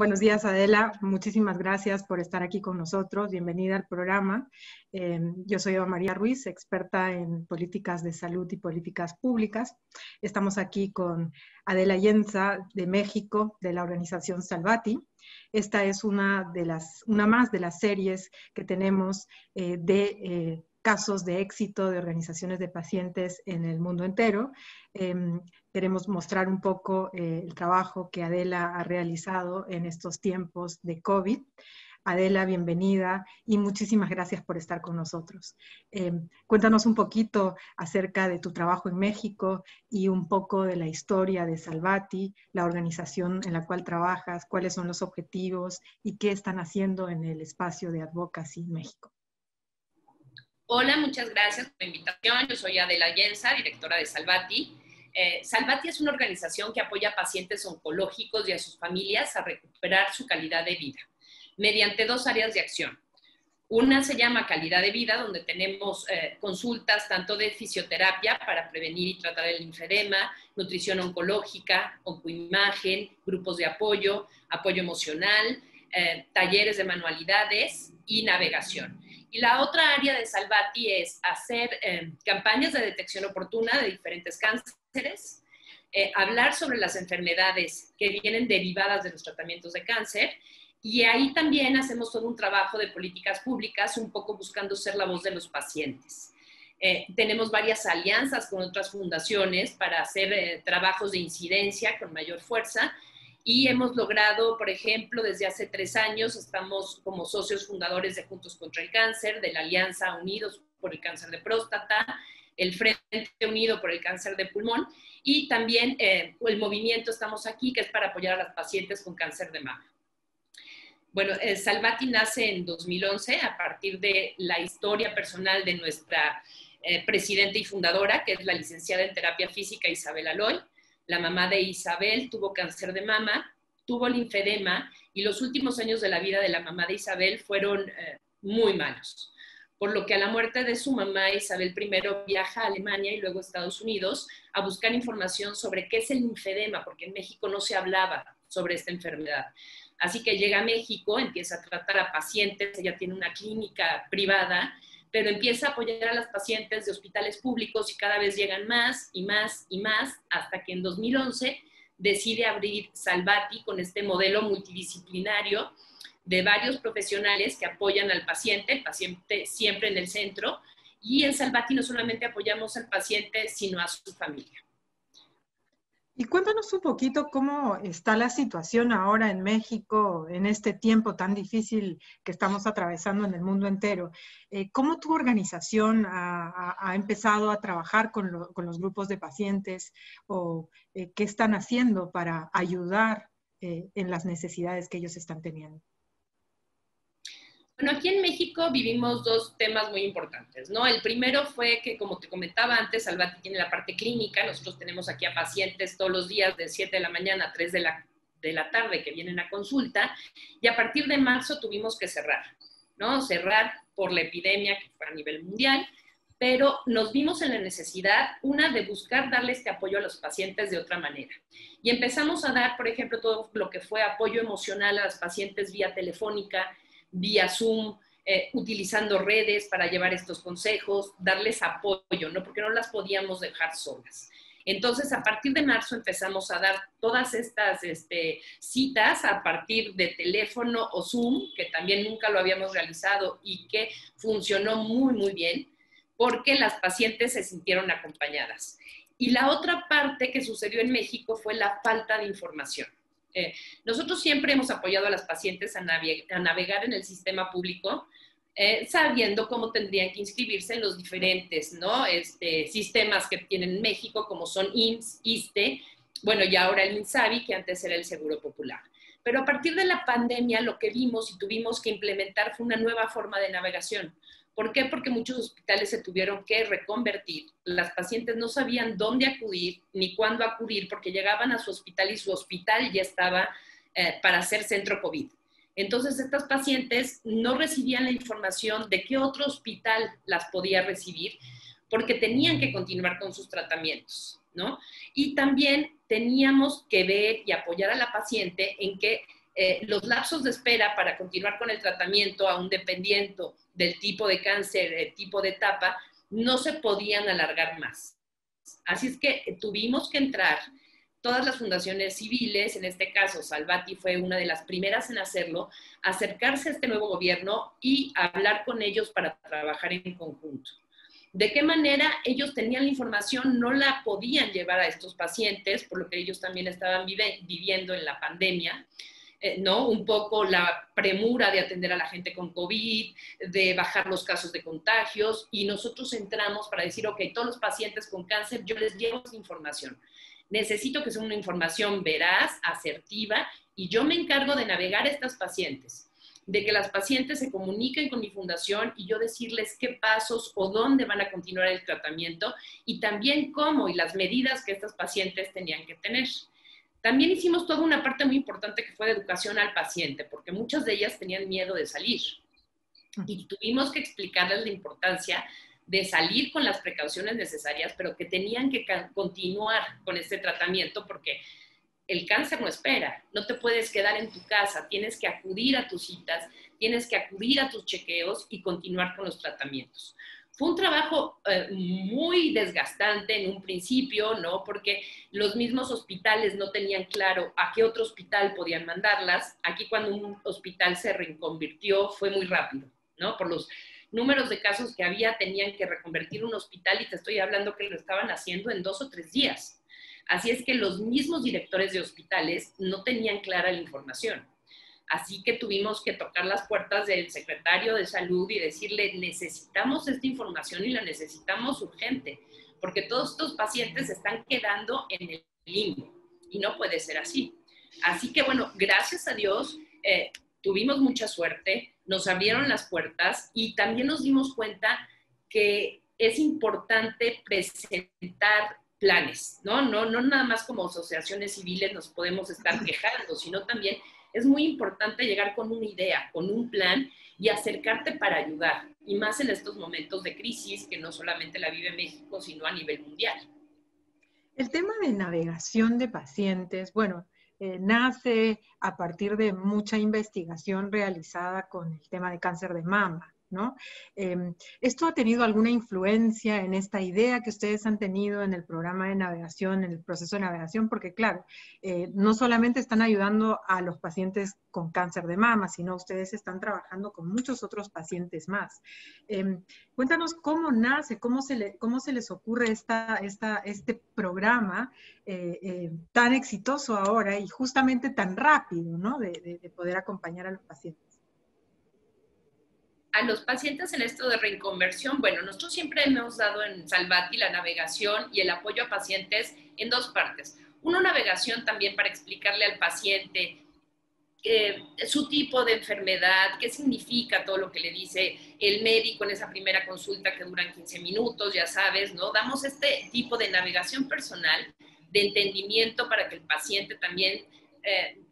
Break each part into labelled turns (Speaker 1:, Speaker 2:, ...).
Speaker 1: Buenos días, Adela. Muchísimas gracias por estar aquí con nosotros. Bienvenida al programa. Yo soy Eva María Ruiz, experta en políticas de salud y políticas públicas. Estamos aquí con Adela Yenza de México, de la organización Salvati. Esta es una más de las series que tenemos de casos de éxito de organizaciones de pacientes en el mundo entero. Queremos mostrar un poco el trabajo que Adela ha realizado en estos tiempos de COVID. Adela, bienvenida y muchísimas gracias por estar con nosotros. Cuéntanos un poquito acerca de tu trabajo en México y un poco de la historia de Salvati, la organización en la cual trabajas, cuáles son los objetivos y qué están haciendo en el espacio de Advocacy México.
Speaker 2: Hola, muchas gracias por la invitación. Yo soy Adela Yenza, directora de Salvati. Salvati es una organización que apoya a pacientes oncológicos y a sus familias a recuperar su calidad de vida mediante dos áreas de acción. Una se llama calidad de vida, donde tenemos consultas tanto de fisioterapia para prevenir y tratar el linfedema, nutrición oncológica, oncoimagen, grupos de apoyo, apoyo emocional, talleres de manualidades y navegación. Y la otra área de Salvati es hacer campañas de detección oportuna de diferentes cánceres, hablar sobre las enfermedades que vienen derivadas de los tratamientos de cáncer, y ahí también hacemos todo un trabajo de políticas públicas, un poco buscando ser la voz de los pacientes. Tenemos varias alianzas con otras fundaciones para hacer trabajos de incidencia con mayor fuerza, y hemos logrado, por ejemplo, desde hace 3 años estamos como socios fundadores de Juntos contra el Cáncer, de la Alianza Unidos por el Cáncer de Próstata, el Frente Unido por el Cáncer de Pulmón, y también el movimiento Estamos Aquí, que es para apoyar a las pacientes con cáncer de mama. Bueno, Salvati nace en 2011 a partir de la historia personal de nuestra presidenta y fundadora, que es la licenciada en terapia física Isabel Aloy. La mamá de Isabel tuvo cáncer de mama, tuvo linfedema, y los últimos años de la vida de la mamá de Isabel fueron muy malos. Por lo que a la muerte de su mamá, Isabel primero viaja a Alemania y luego a Estados Unidos a buscar información sobre qué es el linfedema, porque en México no se hablaba sobre esta enfermedad. Así que llega a México, empieza a tratar a pacientes, ella tiene una clínica privada, pero empieza a apoyar a las pacientes de hospitales públicos y cada vez llegan más y más y más, hasta que en 2011 decide abrir Salvati con este modelo multidisciplinario de varios profesionales que apoyan al paciente, el paciente siempre en el centro, y en Salvati no solamente apoyamos al paciente, sino a su familia.
Speaker 1: Y cuéntanos un poquito cómo está la situación ahora en México, en este tiempo tan difícil que estamos atravesando en el mundo entero. ¿Cómo tu organización ha empezado a trabajar con los grupos de pacientes o qué están haciendo para ayudar en las necesidades que ellos están teniendo?
Speaker 2: Bueno, aquí en México vivimos 2 temas muy importantes, ¿no? El primero fue que, como te comentaba antes, Salvati tiene la parte clínica. Nosotros tenemos aquí a pacientes todos los días de 7 de la mañana a 3 de la tarde que vienen a consulta, y a partir de marzo tuvimos que cerrar, ¿no? Cerrar por la epidemia que fue a nivel mundial, pero nos vimos en la necesidad, una, de buscar darle este apoyo a los pacientes de otra manera. Y empezamos a dar, por ejemplo, todo lo que fue apoyo emocional a los pacientes vía telefónica, vía Zoom, utilizando redes para llevar estos consejos, darles apoyo, ¿no? Porque no las podíamos dejar solas. Entonces, a partir de marzo empezamos a dar todas estas citas a partir de teléfono o Zoom, que también nunca lo habíamos realizado y que funcionó muy, muy bien, porque las pacientes se sintieron acompañadas. Y la otra parte que sucedió en México fue la falta de información. Nosotros siempre hemos apoyado a las pacientes a navegar en el sistema público, sabiendo cómo tendrían que inscribirse en los diferentes, ¿no? Sistemas que tienen en México, como son IMSS, ISSSTE, bueno, y ahora el INSABI, que antes era el Seguro Popular. Pero a partir de la pandemia, lo que vimos y tuvimos que implementar fue una nueva forma de navegación. ¿Por qué? Porque muchos hospitales se tuvieron que reconvertir. Las pacientes no sabían dónde acudir ni cuándo acudir, porque llegaban a su hospital y su hospital ya estaba para hacer centro COVID. Entonces, estas pacientes no recibían la información de qué otro hospital las podía recibir, porque tenían que continuar con sus tratamientos, ¿no? Y también teníamos que ver y apoyar a la paciente en que Los lapsos de espera para continuar con el tratamiento, aún dependiendo del tipo de cáncer, el tipo de etapa, no se podían alargar más. Así es que tuvimos que entrar todas las fundaciones civiles, en este caso Salvati fue una de las primeras en hacerlo, acercarse a este nuevo gobierno y hablar con ellos para trabajar en conjunto. ¿De qué manera ellos tenían la información? No la podían llevar a estos pacientes, por lo que ellos también estaban viviendo en la pandemia, ¿no? Un poco la premura de atender a la gente con COVID, de bajar los casos de contagios, y nosotros entramos para decir, ok, todos los pacientes con cáncer, yo les llevo esa información. Necesito que sea una información veraz, asertiva, y yo me encargo de navegar a estas pacientes, de que las pacientes se comuniquen con mi fundación y yo decirles qué pasos o dónde van a continuar el tratamiento y también cómo y las medidas que estas pacientes tenían que tener. También hicimos toda una parte muy importante que fue de educación al paciente, porque muchas de ellas tenían miedo de salir y tuvimos que explicarles la importancia de salir con las precauciones necesarias, pero que tenían que continuar con este tratamiento porque el cáncer no espera, no te puedes quedar en tu casa, tienes que acudir a tus citas, tienes que acudir a tus chequeos y continuar con los tratamientos. Fue un trabajo muy desgastante en un principio, ¿no? Porque los mismos hospitales no tenían claro a qué otro hospital podían mandarlas. Aquí cuando un hospital se reconvirtió fue muy rápido, ¿no? Por los números de casos que había, tenían que reconvertir un hospital y te estoy hablando que lo estaban haciendo en 2 o 3 días. Así es que los mismos directores de hospitales no tenían clara la información. Así que tuvimos que tocar las puertas del secretario de salud y decirle, necesitamos esta información y la necesitamos urgente, porque todos estos pacientes se están quedando en el limbo y no puede ser así. Así que bueno, gracias a Dios, tuvimos mucha suerte, nos abrieron las puertas y también nos dimos cuenta que es importante presentar planes, ¿no? No nada más como asociaciones civiles nos podemos estar quejando, sino también es muy importante llegar con una idea, con un plan y acercarte para ayudar. Y más en estos momentos de crisis que no solamente la vive México, sino a nivel mundial.
Speaker 1: El tema de navegación de pacientes, bueno, nace a partir de mucha investigación realizada con el tema de cáncer de mama, ¿no? ¿Esto ha tenido alguna influencia en esta idea que ustedes han tenido en el programa de navegación, en el proceso de navegación? Porque claro, no solamente están ayudando a los pacientes con cáncer de mama, sino ustedes están trabajando con muchos otros pacientes más. Cuéntanos cómo nace, cómo se les ocurre este programa tan exitoso ahora y justamente tan rápido, ¿no? De poder acompañar a los pacientes.
Speaker 2: A los pacientes en esto de reconversión, bueno, nosotros siempre hemos dado en Salvati la navegación y el apoyo a pacientes en 2 partes. Una navegación también para explicarle al paciente su tipo de enfermedad, qué significa todo lo que le dice el médico en esa primera consulta que duran 15 minutos, ya sabes, ¿no? Damos este tipo de navegación personal, de entendimiento para que el paciente también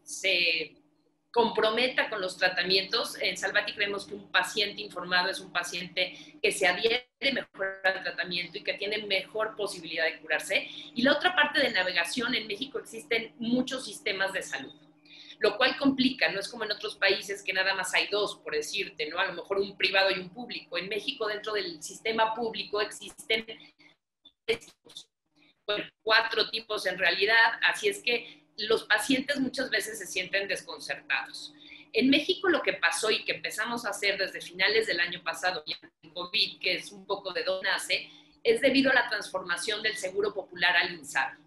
Speaker 2: se comprometa con los tratamientos. En Salvati creemos que un paciente informado es un paciente que se adhiere mejor al tratamiento y que tiene mejor posibilidad de curarse. Y la otra parte de navegación, en México existen muchos sistemas de salud, lo cual complica, no es como en otros países que nada más hay 2, por decirte, ¿no? A lo mejor un privado y un público. En México, dentro del sistema público, existen 4 tipos en realidad, así es que los pacientes muchas veces se sienten desconcertados. En México lo que pasó y que empezamos a hacer desde finales del año pasado, ya en COVID, que es un poco de dónde nace, es debido a la transformación del Seguro Popular al INSABI.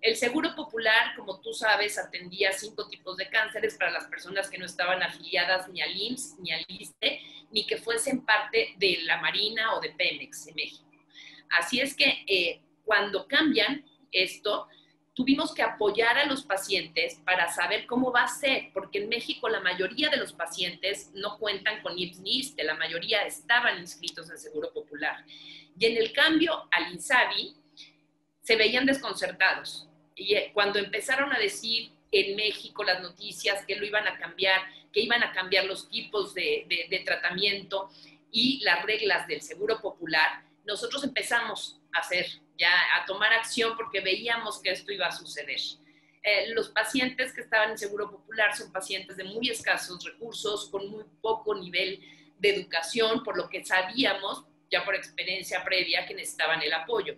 Speaker 2: El Seguro Popular, como tú sabes, atendía 5 tipos de cánceres para las personas que no estaban afiliadas ni al IMSS, ni al ISSSTE, ni que fuesen parte de la Marina o de Pemex en México. Así es que cuando cambian esto, tuvimos que apoyar a los pacientes para saber cómo va a ser, porque en México la mayoría de los pacientes no cuentan con IMSS ni ISSSTE, la mayoría estaban inscritos en Seguro Popular. Y en el cambio al INSABI se veían desconcertados. Y cuando empezaron a decir en México las noticias que lo iban a cambiar, que iban a cambiar los tipos de tratamiento y las reglas del Seguro Popular, nosotros empezamos a tomar acción porque veíamos que esto iba a suceder. Los pacientes que estaban en Seguro Popular son pacientes de muy escasos recursos, con muy poco nivel de educación, por lo que sabíamos ya por experiencia previa que necesitaban el apoyo.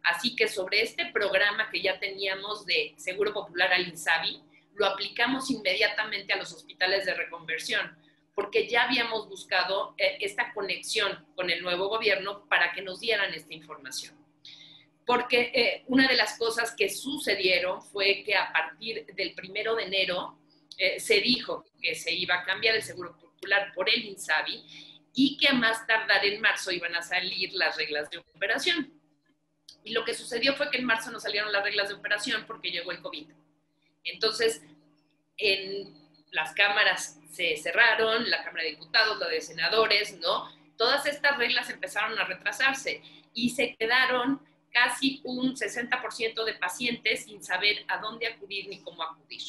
Speaker 2: Así que sobre este programa que ya teníamos de Seguro Popular al INSABI, lo aplicamos inmediatamente a los hospitales de reconversión, porque ya habíamos buscado esta conexión con el nuevo gobierno para que nos dieran esta información. Porque una de las cosas que sucedieron fue que a partir del 1 de enero se dijo que se iba a cambiar el Seguro Popular por el INSABI y que a más tardar en marzo iban a salir las reglas de operación. Y lo que sucedió fue que en marzo no salieron las reglas de operación porque llegó el COVID. Entonces, las cámaras se cerraron, la Cámara de Diputados, la de Senadores, ¿no? Todas estas reglas empezaron a retrasarse y se quedaron casi un 60% de pacientes sin saber a dónde acudir ni cómo acudir.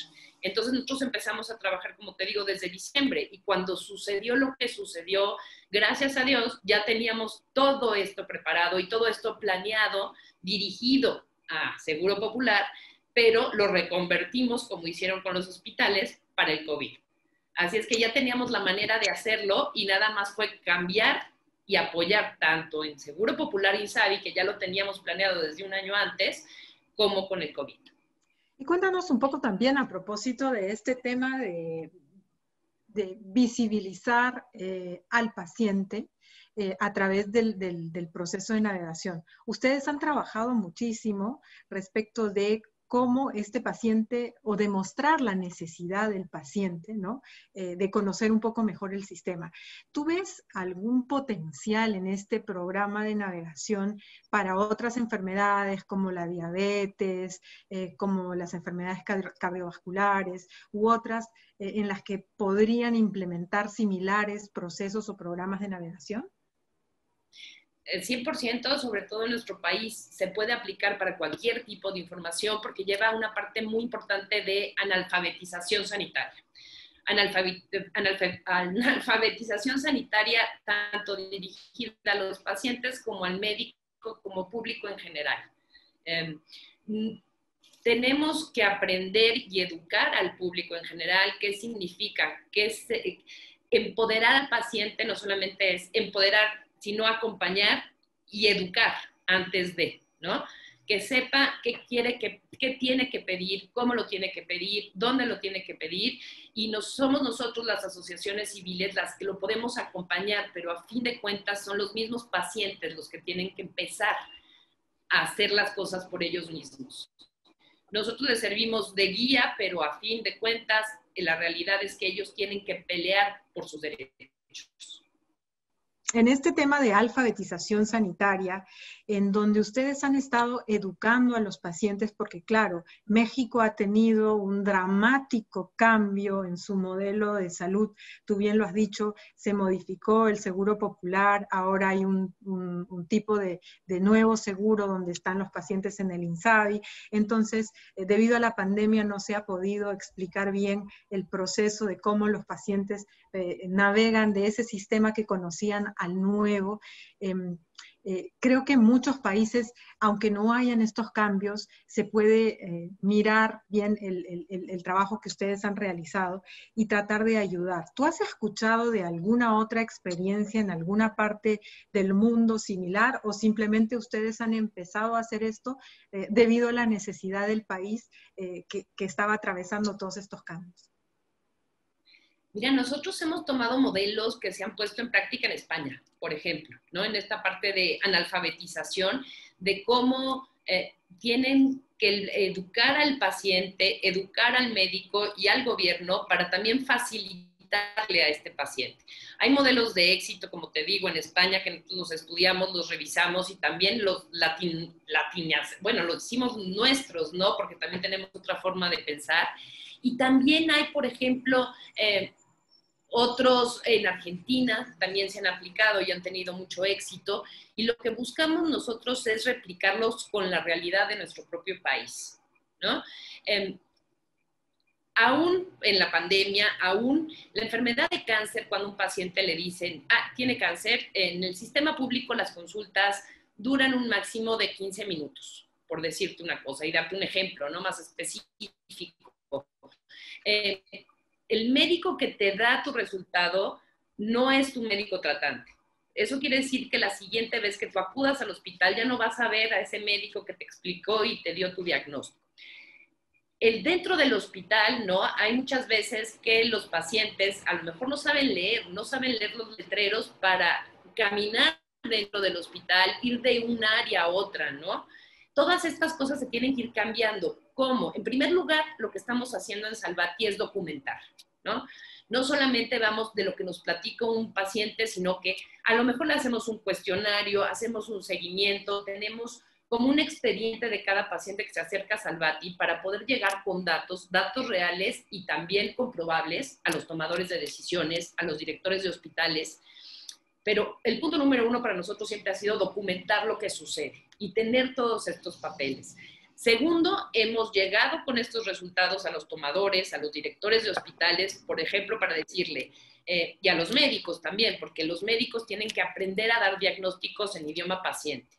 Speaker 2: Entonces nosotros empezamos a trabajar, como te digo, desde diciembre, y cuando sucedió lo que sucedió, gracias a Dios, ya teníamos todo esto preparado y todo esto planeado, dirigido a Seguro Popular, pero lo reconvertimos, como hicieron con los hospitales, para el COVID. Así es que ya teníamos la manera de hacerlo y nada más fue cambiar y apoyar tanto en Seguro Popular INSABI, que ya lo teníamos planeado desde un año antes, como con el COVID.
Speaker 1: Y cuéntanos un poco también a propósito de este tema de visibilizar al paciente a través del proceso de navegación. Ustedes han trabajado muchísimo respecto de cómo este paciente, o demostrar la necesidad del paciente, ¿no? De conocer un poco mejor el sistema. ¿Tú ves algún potencial en este programa de navegación para otras enfermedades como la diabetes, como las enfermedades cardiovasculares u otras en las que podrían implementar similares procesos o programas de navegación?
Speaker 2: El 100%, sobre todo en nuestro país, se puede aplicar para cualquier tipo de información porque lleva una parte muy importante de analfabetización sanitaria. Analfabetización sanitaria tanto dirigida a los pacientes como al médico, como público en general. Tenemos que aprender y educar al público en general. ¿Qué significa? Que es empoderar al paciente, no solamente es empoderar, sino acompañar y educar antes de, ¿no? Que sepa qué tiene que pedir, cómo lo tiene que pedir, dónde lo tiene que pedir, y somos nosotros, las asociaciones civiles, las que lo podemos acompañar, pero a fin de cuentas son los mismos pacientes los que tienen que empezar a hacer las cosas por ellos mismos. Nosotros les servimos de guía, pero a fin de cuentas la realidad es que ellos tienen que pelear por sus derechos.
Speaker 1: En este tema de alfabetización sanitaria, en donde ustedes han estado educando a los pacientes, porque claro, México ha tenido un dramático cambio en su modelo de salud. Tú bien lo has dicho, se modificó el Seguro Popular, ahora hay un tipo de nuevo seguro donde están los pacientes en el INSABI. Entonces, debido a la pandemia no se ha podido explicar bien el proceso de cómo los pacientes navegan de ese sistema que conocían al nuevo. Creo que en muchos países, aunque no hayan estos cambios, se puede mirar bien el trabajo que ustedes han realizado y tratar de ayudar. ¿Tú has escuchado de alguna otra experiencia en alguna parte del mundo similar, o simplemente ustedes han empezado a hacer esto debido a la necesidad del país que estaba atravesando todos estos cambios?
Speaker 2: Mira, nosotros hemos tomado modelos que se han puesto en práctica en España, por ejemplo, ¿no? En esta parte de analfabetización, de cómo tienen que educar al paciente, educar al médico y al gobierno para también facilitarle a este paciente. Hay modelos de éxito, como te digo, en España, que los estudiamos, los revisamos, y también los bueno, los hicimos nuestros, ¿no? Porque también tenemos otra forma de pensar. Y también hay, por ejemplo, otros en Argentina también se han aplicado y han tenido mucho éxito, y lo que buscamos nosotros es replicarlos con la realidad de nuestro propio país, ¿no? Aún en la pandemia, aún la enfermedad de cáncer, cuando a un paciente le dicen, tiene cáncer, en el sistema público las consultas duran un máximo de 15 minutos, por decirte una cosa, y darte un ejemplo, ¿no? Más específico. El médico que te da tu resultado no es tu médico tratante. Eso quiere decir que la siguiente vez que tú acudas al hospital ya no vas a ver a ese médico que te explicó y te dio tu diagnóstico. Dentro del hospital, ¿no? Hay muchas veces que los pacientes a lo mejor no saben leer los letreros para caminar dentro del hospital, ir de un área a otra, ¿no? Todas estas cosas se tienen que ir cambiando. ¿Cómo? En primer lugar, lo que estamos haciendo en Salvati es documentar, ¿no? No solamente vamos de lo que nos platica un paciente, sino que a lo mejor le hacemos un cuestionario, hacemos un seguimiento, tenemos como un expediente de cada paciente que se acerca a Salvati para poder llegar con datos reales y también comprobables a los tomadores de decisiones, a los directores de hospitales. Pero el punto número uno para nosotros siempre ha sido documentar lo que sucede y tener todos estos papeles. Segundo, hemos llegado con estos resultados a los tomadores, a los directores de hospitales, por ejemplo, para decirle, y a los médicos también, porque los médicos tienen que aprender a dar diagnósticos en idioma paciente.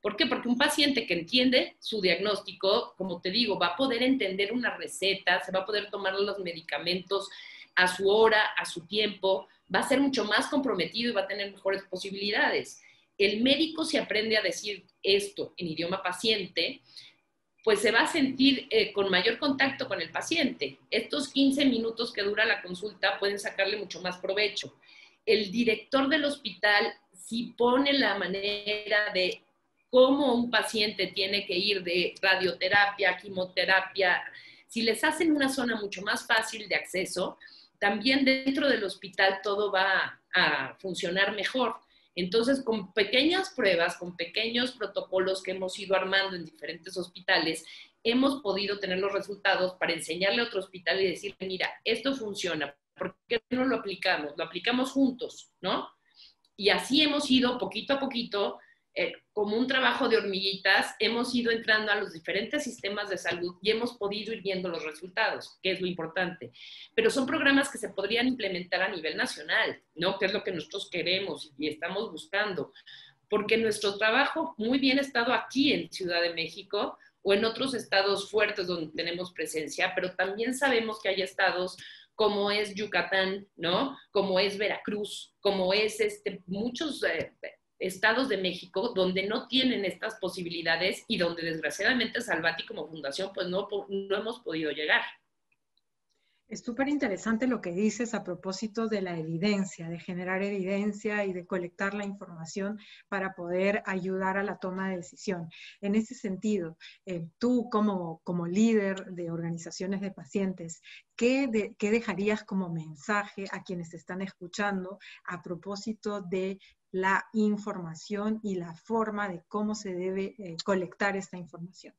Speaker 2: ¿Por qué? Porque un paciente que entiende su diagnóstico, como te digo, va a poder entender una receta, se va a poder tomar los medicamentos a su hora, a su tiempo, va a ser mucho más comprometido y va a tener mejores posibilidades. El médico, si aprende a decir esto en idioma paciente, pues se va a sentir con mayor contacto con el paciente. Estos 15 minutos que dura la consulta pueden sacarle mucho más provecho. El director del hospital, si pone la manera de cómo un paciente tiene que ir de radioterapia, quimioterapia, si les hacen una zona mucho más fácil de acceso, también dentro del hospital todo va a funcionar mejor. Entonces, con pequeñas pruebas, con pequeños protocolos que hemos ido armando en diferentes hospitales, hemos podido tener los resultados para enseñarle a otro hospital y decirle, mira, esto funciona, ¿por qué no lo aplicamos? Lo aplicamos juntos, ¿no? Y así hemos ido poquito a poquito, como un trabajo de hormiguitas, hemos ido entrando a los diferentes sistemas de salud y hemos podido ir viendo los resultados, que es lo importante. Pero son programas que se podrían implementar a nivel nacional, ¿no? Que es lo que nosotros queremos y estamos buscando. Porque nuestro trabajo muy bien ha estado aquí en Ciudad de México o en otros estados fuertes donde tenemos presencia, pero también sabemos que hay estados como es Yucatán, ¿no? Como es Veracruz, como es muchos estados de México donde no tienen estas posibilidades y donde desgraciadamente Salvati como fundación pues no hemos podido llegar.
Speaker 1: Es súper interesante lo que dices a propósito de la evidencia, de generar evidencia y de colectar la información para poder ayudar a la toma de decisión. En ese sentido, tú como líder de organizaciones de pacientes, ¿qué dejarías como mensaje a quienes te están escuchando a propósito de la información y la forma de cómo se debe colectar esta información?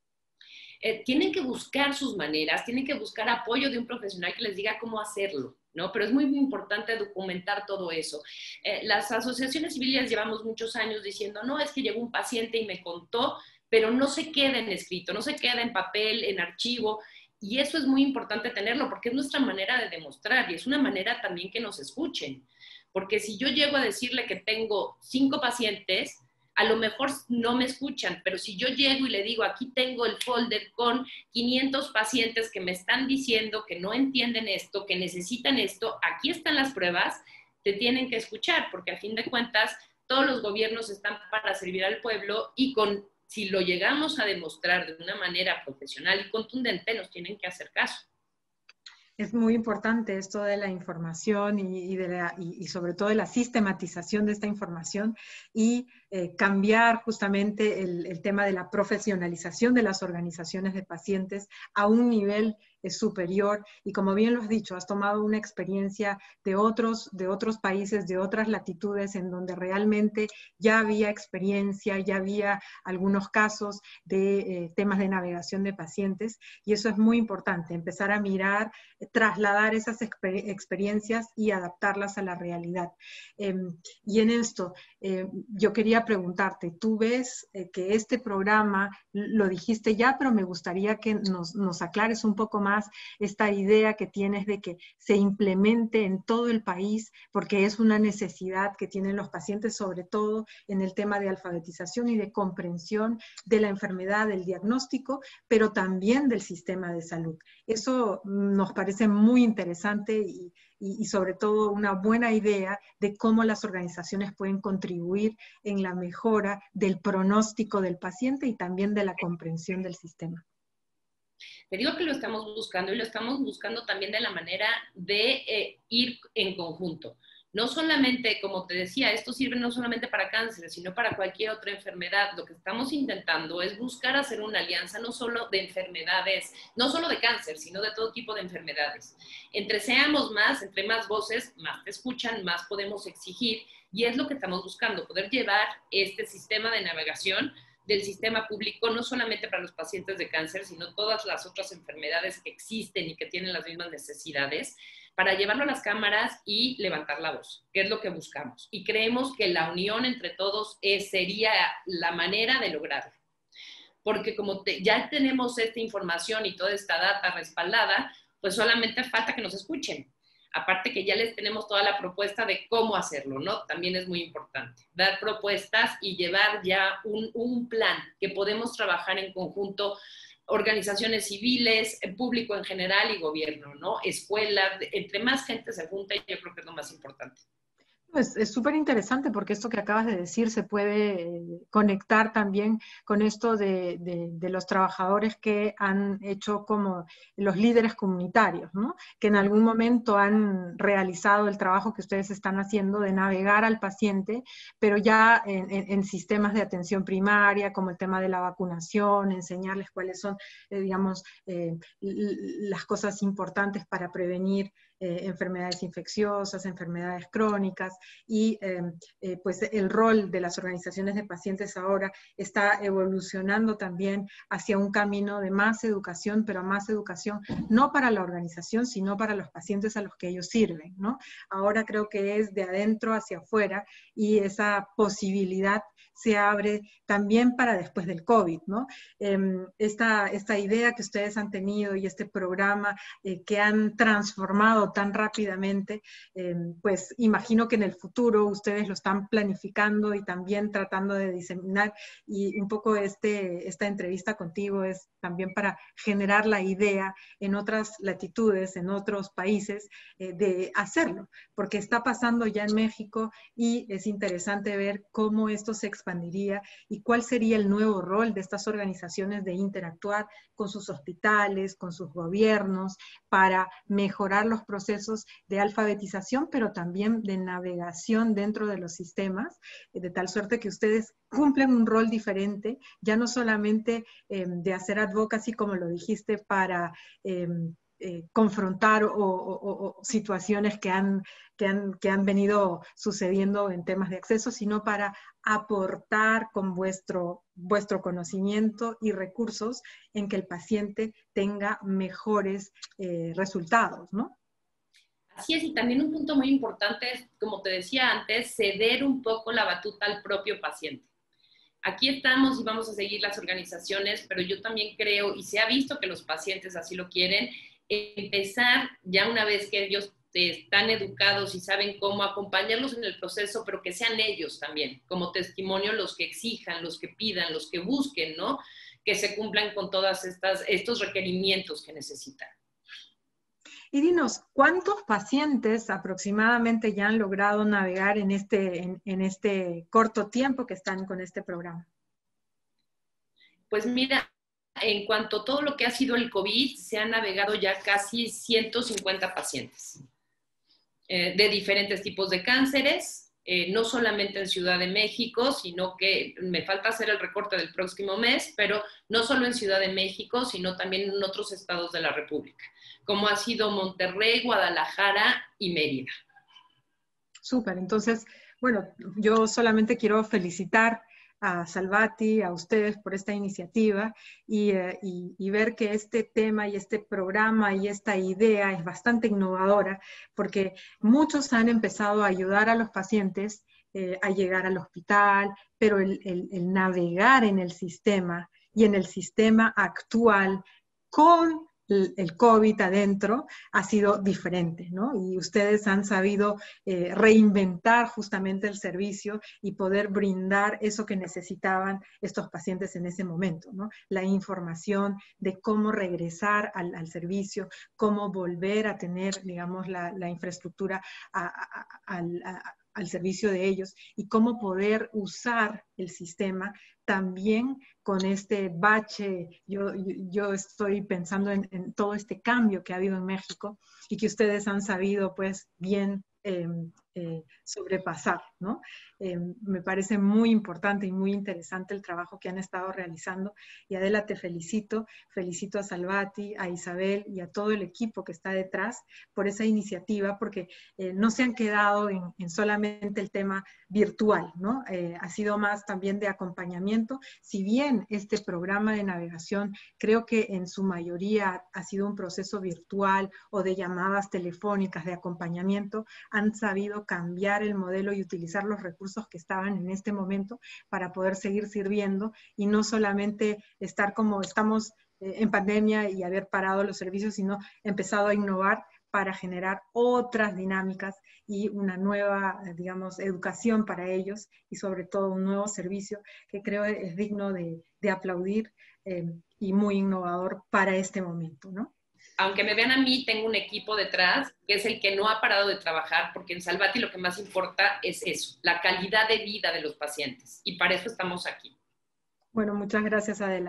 Speaker 2: Tienen que buscar sus maneras, tienen que buscar apoyo de un profesional que les diga cómo hacerlo, ¿no? Pero es muy importante documentar todo eso. Las asociaciones civiles llevamos muchos años diciendo, no, es que llegó un paciente y me contó, pero no se queda en escrito, no se queda en papel, en archivo, y eso es muy importante tenerlo porque es nuestra manera de demostrar y es una manera también que nos escuchen. Porque si yo llego a decirle que tengo 5 pacientes, a lo mejor no me escuchan, pero si yo llego y le digo, aquí tengo el folder con 500 pacientes que me están diciendo que no entienden esto, que necesitan esto, aquí están las pruebas, te tienen que escuchar, porque a fin de cuentas todos los gobiernos están para servir al pueblo y si lo llegamos a demostrar de una manera profesional y contundente, nos tienen que hacer caso.
Speaker 1: Es muy importante esto de la información y sobre todo de la sistematización de esta información y cambiar justamente el tema de la profesionalización de las organizaciones de pacientes a un nivel superior. Y como bien lo has dicho, has tomado una experiencia de otros países, de otras latitudes, en donde realmente ya había experiencia, ya había algunos casos de temas de navegación de pacientes, y eso es muy importante, empezar a mirar, trasladar esas experiencias y adaptarlas a la realidad. Y en esto, yo quería preguntarte, ¿tú ves que este programa, lo dijiste ya, pero me gustaría que nos aclares un poco más más esta idea que tienes de que se implemente en todo el país, porque es una necesidad que tienen los pacientes, sobre todo en el tema de alfabetización y de comprensión de la enfermedad, del diagnóstico, pero también del sistema de salud. Eso nos parece muy interesante y sobre todo una buena idea de cómo las organizaciones pueden contribuir en la mejora del pronóstico del paciente y también de la comprensión del sistema.
Speaker 2: Te digo que lo estamos buscando y lo estamos buscando también de la manera de ir en conjunto. No solamente, como te decía, esto sirve no solamente para cáncer, sino para cualquier otra enfermedad. Lo que estamos intentando es buscar hacer una alianza no solo de enfermedades, no solo de cáncer, sino de todo tipo de enfermedades. Entre seamos más, entre más voces, más te escuchan, más podemos exigir, y es lo que estamos buscando, poder llevar este sistema de navegación del sistema público, no solamente para los pacientes de cáncer, sino todas las otras enfermedades que existen y que tienen las mismas necesidades, para llevarlo a las cámaras y levantar la voz, que es lo que buscamos. Y creemos que la unión entre todos sería la manera de lograrlo. Porque como ya tenemos esta información y toda esta data respaldada, pues solamente falta que nos escuchen. Aparte que ya les tenemos toda la propuesta de cómo hacerlo, ¿no? También es muy importante dar propuestas y llevar ya un plan que podemos trabajar en conjunto, organizaciones civiles, el público en general y gobierno, ¿no? Escuelas, entre más gente se junta, yo creo que es lo más importante.
Speaker 1: Es súper interesante porque esto que acabas de decir se puede conectar también con esto de los trabajadores que han hecho como los líderes comunitarios, ¿no? Que en algún momento han realizado el trabajo que ustedes están haciendo de navegar al paciente, pero ya en sistemas de atención primaria, como el tema de la vacunación, enseñarles cuáles son, digamos, las cosas importantes para prevenir enfermedades infecciosas, enfermedades crónicas, y pues el rol de las organizaciones de pacientes ahora está evolucionando también hacia un camino de más educación, pero más educación no para la organización, sino para los pacientes a los que ellos sirven, ¿no? Ahora creo que es de adentro hacia afuera y esa posibilidad se abre también para después del COVID, ¿no? Esta idea que ustedes han tenido y este programa que han transformado tan rápidamente, pues imagino que en el futuro ustedes lo están planificando y también tratando de diseminar, y un poco esta entrevista contigo es también para generar la idea en otras latitudes, en otros países, de hacerlo, porque está pasando ya en México y es interesante ver cómo esto se expandiría y cuál sería el nuevo rol de estas organizaciones de interactuar con sus hospitales, con sus gobiernos, para mejorar los procesos de alfabetización, pero también de navegación dentro de los sistemas, de tal suerte que ustedes cumplen un rol diferente, ya no solamente de hacer advocacy, como lo dijiste, para confrontar o situaciones que han venido sucediendo en temas de acceso, sino para aportar con vuestro conocimiento y recursos en que el paciente tenga mejores resultados, ¿no?
Speaker 2: Así es, y también un punto muy importante es, como te decía antes, ceder un poco la batuta al propio paciente. Aquí estamos y vamos a seguir las organizaciones, pero yo también creo, y se ha visto que los pacientes así lo quieren, empezar ya una vez que ellos están educados y saben cómo acompañarlos en el proceso, pero que sean ellos también, como testimonio, los que exijan, los que pidan, los que busquen, ¿no? Que se cumplan con todos estos requerimientos que necesitan.
Speaker 1: Y dinos, ¿cuántos pacientes aproximadamente ya han logrado navegar en este corto tiempo que están con este programa?
Speaker 2: Pues mira, en cuanto a todo lo que ha sido el COVID, se han navegado ya casi 150 pacientes de diferentes tipos de cánceres, no solamente en Ciudad de México, sino que me falta hacer el recorte del próximo mes, pero no solo en Ciudad de México, sino también en otros estados de la República, como ha sido Monterrey, Guadalajara y Mérida.
Speaker 1: Súper, entonces, bueno, yo solamente quiero felicitar a Salvati, a ustedes por esta iniciativa y ver que este tema y este programa y esta idea es bastante innovadora, porque muchos han empezado a ayudar a los pacientes a llegar al hospital, pero el navegar en el sistema y en el sistema actual con el COVID adentro ha sido diferente, ¿no? Y ustedes han sabido reinventar justamente el servicio y poder brindar eso que necesitaban estos pacientes en ese momento, ¿no? La información de cómo regresar al servicio, cómo volver a tener, digamos, la infraestructura al servicio de ellos y cómo poder usar el sistema también con este bache. Yo estoy pensando en todo este cambio que ha habido en México y que ustedes han sabido pues bien sobrepasar, ¿no? Me parece muy importante y muy interesante el trabajo que han estado realizando. Y Adela, te felicito a Salvati, a Isabel y a todo el equipo que está detrás por esa iniciativa, porque no se han quedado en solamente el tema virtual, ¿no? Ha sido más también de acompañamiento. Si bien este programa de navegación creo que en su mayoría ha sido un proceso virtual o de llamadas telefónicas de acompañamiento, han sabido cambiar el modelo y utilizar los recursos que estaban en este momento para poder seguir sirviendo y no solamente estar como estamos en pandemia y haber parado los servicios, sino empezado a innovar para generar otras dinámicas y una nueva, digamos, educación para ellos y sobre todo un nuevo servicio que creo es digno de aplaudir y muy innovador para este momento, ¿no?
Speaker 2: Aunque me vean a mí, tengo un equipo detrás que es el que no ha parado de trabajar, porque en Salvati lo que más importa es eso, la calidad de vida de los pacientes. Y para eso estamos aquí.
Speaker 1: Bueno, muchas gracias, Adela.